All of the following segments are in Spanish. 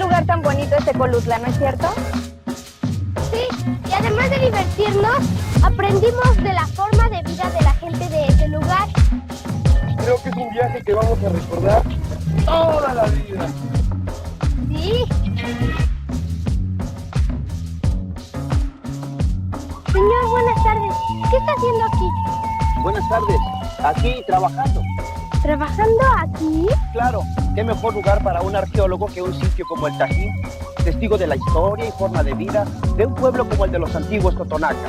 lugar tan bonito es Tecolutla, ¿no es cierto? Sí, y además de divertirnos, aprendimos de la forma de vida de la gente de ese lugar. Creo que es un viaje que vamos a recordar toda la vida. Sí. Señor, buenas tardes. ¿Qué está haciendo aquí? Buenas tardes. Aquí trabajando. ¿Trabajando aquí? Claro, qué mejor lugar para un arqueólogo que un sitio como el Tajín, testigo de la historia y forma de vida de un pueblo como el de los antiguos Totonaca.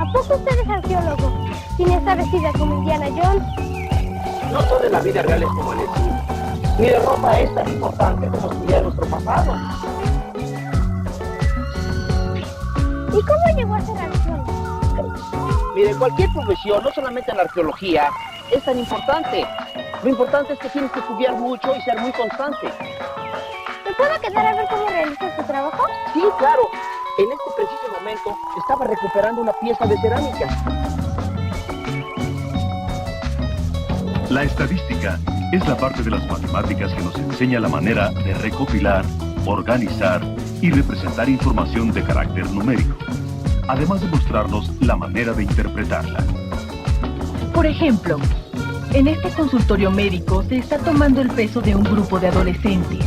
¿A poco usted es arqueólogo? ¿Tiene esta vestida como Indiana Jones? No todo en la vida real es como el cine. Ni de ropa es tan importante como estudiar nuestro pasado. ¿Y cómo llegó a ser arqueólogo? Mire, cualquier profesión, no solamente en la arqueología, es tan importante. Lo importante es que tienes que estudiar mucho y ser muy constante. ¿Me puedo quedar a ver cómo realiza su trabajo? Sí, claro. En este preciso momento estaba recuperando una pieza de cerámica. La estadística es la parte de las matemáticas que nos enseña la manera de recopilar, organizar y representar información de carácter numérico, además de mostrarnos la manera de interpretarla. Por ejemplo, en este consultorio médico se está tomando el peso de un grupo de adolescentes.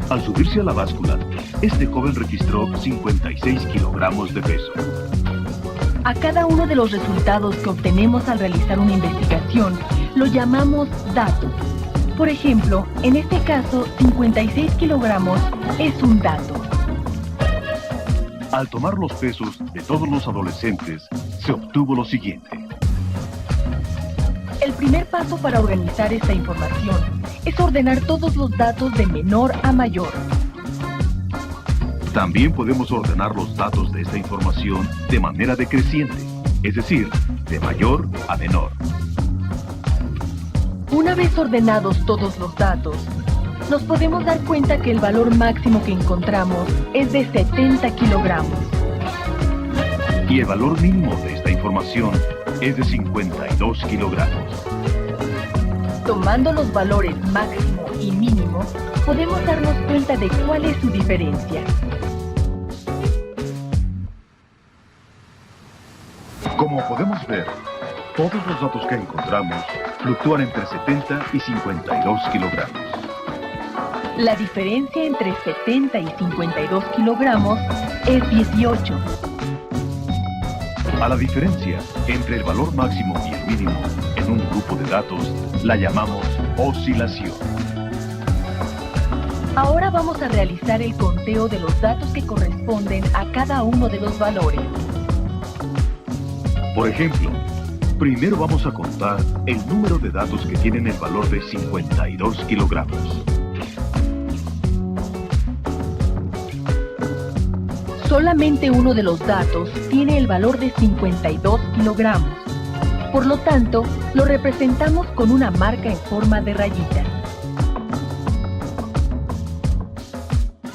Al subirse a la báscula, este joven registró 56 kilogramos de peso. A cada uno de los resultados que obtenemos al realizar una investigación, lo llamamos dato. Por ejemplo, en este caso, 56 kilogramos es un dato. Al tomar los pesos de todos los adolescentes, se obtuvo lo siguiente. El primer paso para organizar esta información es ordenar todos los datos de menor a mayor. También podemos ordenar los datos de esta información de manera decreciente, es decir, de mayor a menor. Una vez ordenados todos los datos, nos podemos dar cuenta que el valor máximo que encontramos es de 70 kilogramos. Y el valor mínimo de esta información es de 52 kilogramos. Tomando los valores máximo y mínimo, podemos darnos cuenta de cuál es su diferencia. Como podemos ver, todos los datos que encontramos fluctúan entre 70 y 52 kilogramos. La diferencia entre 70 y 52 kilogramos es 18. A la diferencia entre el valor máximo y el mínimo en un grupo de datos la llamamos oscilación. Ahora vamos a realizar el conteo de los datos que corresponden a cada uno de los valores. Por ejemplo, primero vamos a contar el número de datos que tienen el valor de 52 kilogramos. Solamente uno de los datos tiene el valor de 52 kilogramos. Por lo tanto, lo representamos con una marca en forma de rayita.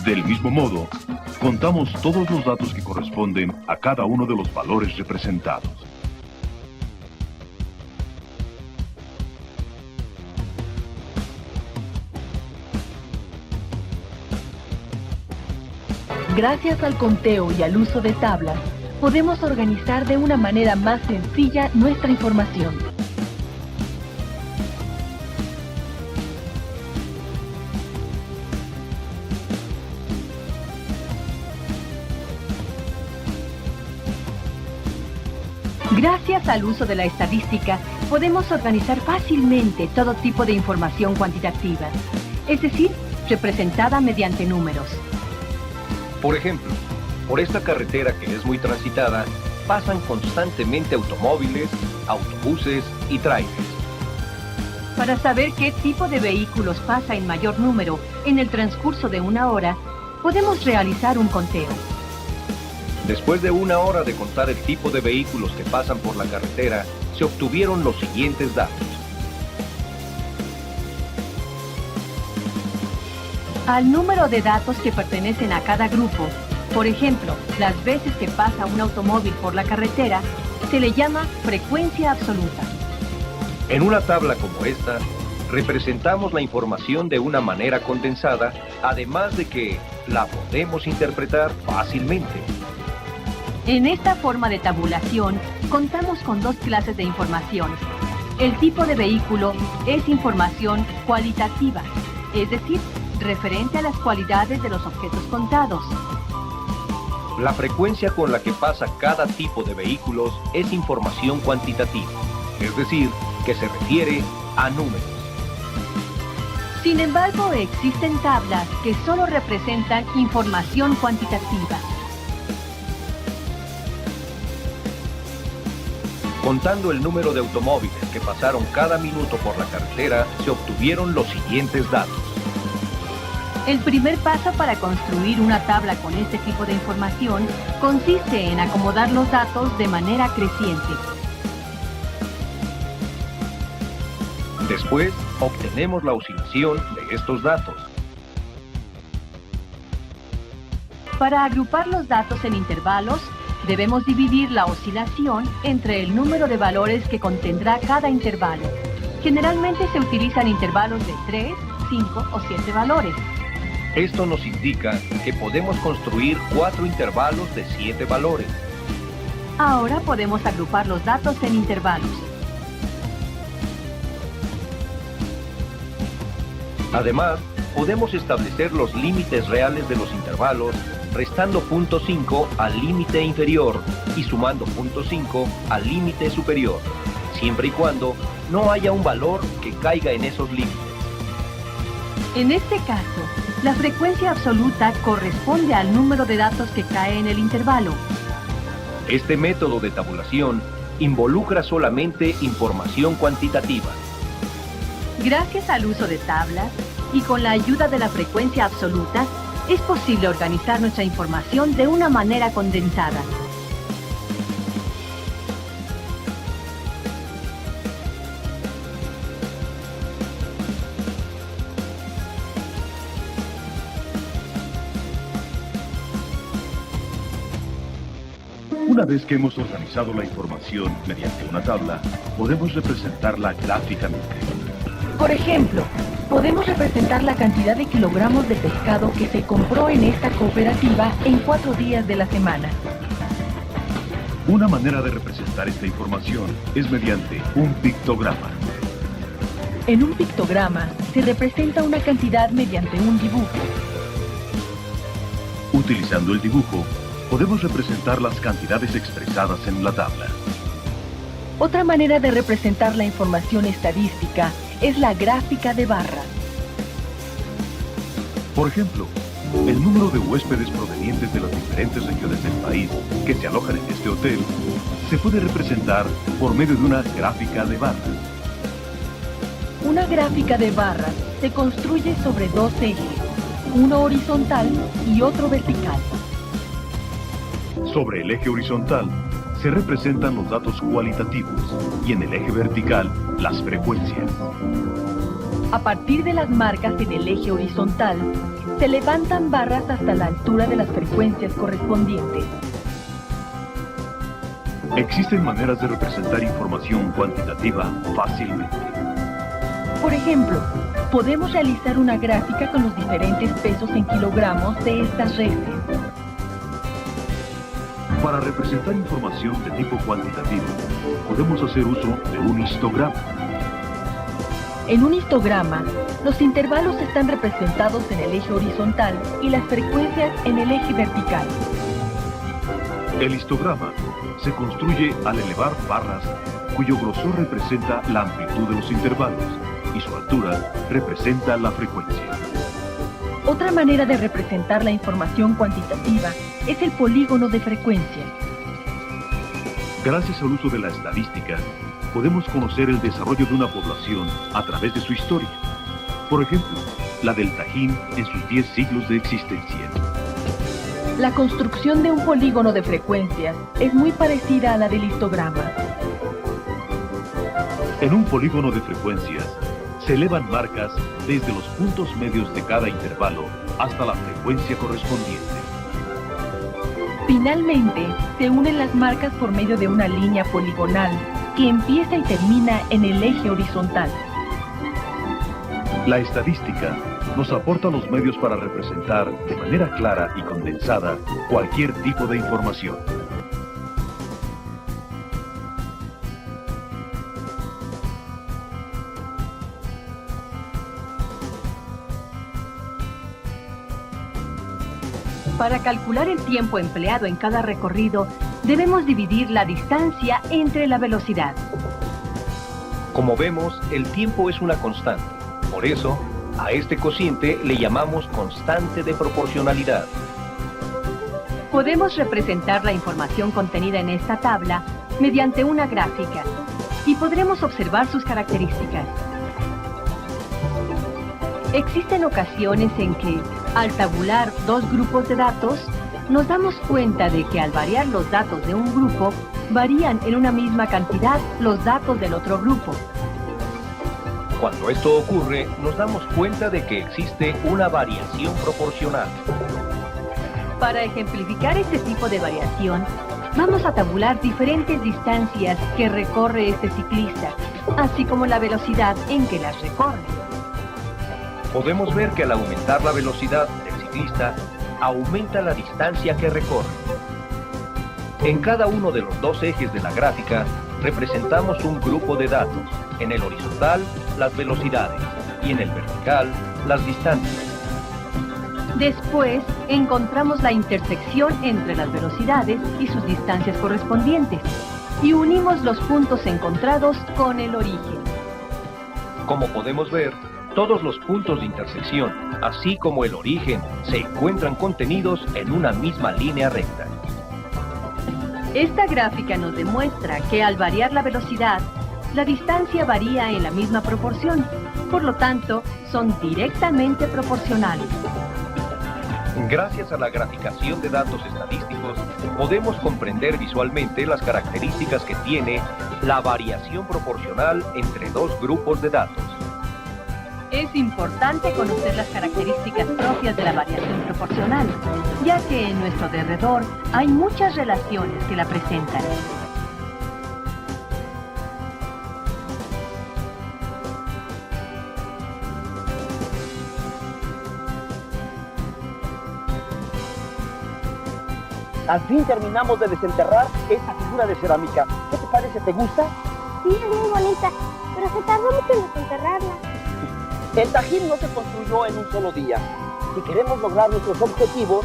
Del mismo modo, contamos todos los datos que corresponden a cada uno de los valores representados. Gracias al conteo y al uso de tablas, podemos organizar de una manera más sencilla nuestra información. Gracias al uso de la estadística, podemos organizar fácilmente todo tipo de información cuantitativa, es decir, representada mediante números. Por ejemplo, por esta carretera que es muy transitada, pasan constantemente automóviles, autobuses y trailers. Para saber qué tipo de vehículos pasa en mayor número en el transcurso de una hora, podemos realizar un conteo. Después de una hora de contar el tipo de vehículos que pasan por la carretera, se obtuvieron los siguientes datos. Al número de datos que pertenecen a cada grupo, por ejemplo, las veces que pasa un automóvil por la carretera, se le llama frecuencia absoluta. En una tabla como esta, Representamos la información de una manera condensada, además de que la podemos interpretar fácilmente. En esta forma de tabulación, contamos con dos clases de información. El tipo de vehículo es información cualitativa, es decir, referente a las cualidades de los objetos contados. La frecuencia con la que pasa cada tipo de vehículos es información cuantitativa, es decir, que se refiere a números. Sin embargo, existen tablas que solo representan información cuantitativa. Contando el número de automóviles que pasaron cada minuto por la carretera, se obtuvieron los siguientes datos. El primer paso para construir una tabla con este tipo de información consiste en acomodar los datos de manera creciente. Después, obtenemos la oscilación de estos datos. Para agrupar los datos en intervalos, debemos dividir la oscilación entre el número de valores que contendrá cada intervalo. Generalmente se utilizan intervalos de 3, 5 o 7 valores. Esto nos indica que podemos construir 4 intervalos de 7 valores. Ahora podemos agrupar los datos en intervalos. Además, podemos establecer los límites reales de los intervalos, restando 0.5 al límite inferior y sumando 0.5 al límite superior, siempre y cuando no haya un valor que caiga en esos límites. En este caso, la frecuencia absoluta corresponde al número de datos que cae en el intervalo. Este método de tabulación involucra solamente información cuantitativa. Gracias al uso de tablas y con la ayuda de la frecuencia absoluta, es posible organizar nuestra información de una manera condensada. Una vez que hemos organizado la información mediante una tabla, podemos representarla gráficamente. Por ejemplo, podemos representar la cantidad de kilogramos de pescado que se compró en esta cooperativa en 4 días de la semana. Una manera de representar esta información es mediante un pictograma. En un pictograma se representa una cantidad mediante un dibujo. Utilizando el dibujo, podemos representar las cantidades expresadas en la tabla. Otra manera de representar la información estadística es la gráfica de barras. Por ejemplo, el número de huéspedes provenientes de las diferentes regiones del país que se alojan en este hotel se puede representar por medio de una gráfica de barras. Una gráfica de barras se construye sobre 2 ejes, uno horizontal y otro vertical. Sobre el eje horizontal se representan los datos cualitativos y en el eje vertical las frecuencias. A partir de las marcas en el eje horizontal, se levantan barras hasta la altura de las frecuencias correspondientes. Existen maneras de representar información cuantitativa fácilmente. Por ejemplo, podemos realizar una gráfica con los diferentes pesos en kilogramos de estas reses. Para representar información de tipo cuantitativo, podemos hacer uso de un histograma. En un histograma, los intervalos están representados en el eje horizontal y las frecuencias en el eje vertical. El histograma se construye al elevar barras cuyo grosor representa la amplitud de los intervalos y su altura representa la frecuencia. Otra manera de representar la información cuantitativa es el polígono de frecuencia. Gracias al uso de la estadística, podemos conocer el desarrollo de una población a través de su historia. Por ejemplo, la del Tajín en sus 10 siglos de existencia. La construcción de un polígono de frecuencias es muy parecida a la del histograma. En un polígono de frecuencias, se elevan marcas desde los puntos medios de cada intervalo hasta la frecuencia correspondiente. Finalmente, se unen las marcas por medio de una línea poligonal que empieza y termina en el eje horizontal. La estadística nos aporta los medios para representar de manera clara y condensada cualquier tipo de información. Para calcular el tiempo empleado en cada recorrido, debemos dividir la distancia entre la velocidad. Como vemos, el tiempo es una constante. Por eso, a este cociente le llamamos constante de proporcionalidad. Podemos representar la información contenida en esta tabla mediante una gráfica y podremos observar sus características. Existen ocasiones en que, al tabular dos grupos de datos, nos damos cuenta de que al variar los datos de un grupo, varían en una misma cantidad los datos del otro grupo. Cuando esto ocurre, nos damos cuenta de que existe una variación proporcional. Para ejemplificar este tipo de variación, vamos a tabular diferentes distancias que recorre este ciclista, así como la velocidad en que las recorre. Podemos ver que al aumentar la velocidad del ciclista, aumenta la distancia que recorre. En cada uno de los dos ejes de la gráfica, representamos un grupo de datos. En el horizontal, las velocidades, y en el vertical, las distancias. Después, encontramos la intersección entre las velocidades y sus distancias correspondientes, y unimos los puntos encontrados con el origen. Como podemos ver, todos los puntos de intersección, así como el origen, se encuentran contenidos en una misma línea recta. Esta gráfica nos demuestra que al variar la velocidad, la distancia varía en la misma proporción. Por lo tanto, son directamente proporcionales. Gracias a la graficación de datos estadísticos, podemos comprender visualmente las características que tiene la variación proporcional entre dos grupos de datos. Es importante conocer las características propias de la variación proporcional, ya que en nuestro derredor hay muchas relaciones que la presentan. Al fin terminamos de desenterrar esta figura de cerámica. ¿Qué te parece? ¿Te gusta? Sí, es muy bonita, pero se tardó mucho en desenterrarla. El Tajín no se construyó en un solo día. Si queremos lograr nuestros objetivos,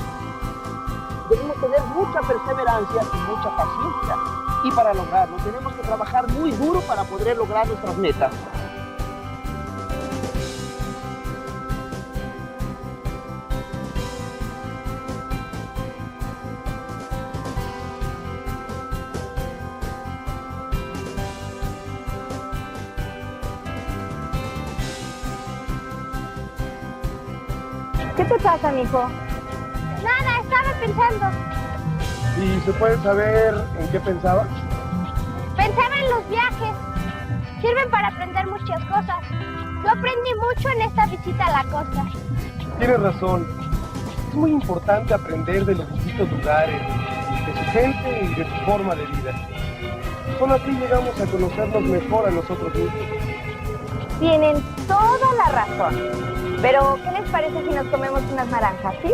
debemos tener mucha perseverancia y mucha paciencia. Y para lograrlo, tenemos que trabajar muy duro para poder lograr nuestras metas. ¿Qué te pasa, mijo? Nada, estaba pensando. ¿Y se puede saber en qué pensaba? Pensaba en los viajes. Sirven para aprender muchas cosas. Yo aprendí mucho en esta visita a la costa. Tienes razón. Es muy importante aprender de los distintos lugares, de su gente y de su forma de vida. Solo así llegamos a conocernos mejor a nosotros mismos. Tienen toda la razón. Pero, ¿qué les parece si nos comemos unas naranjas, sí?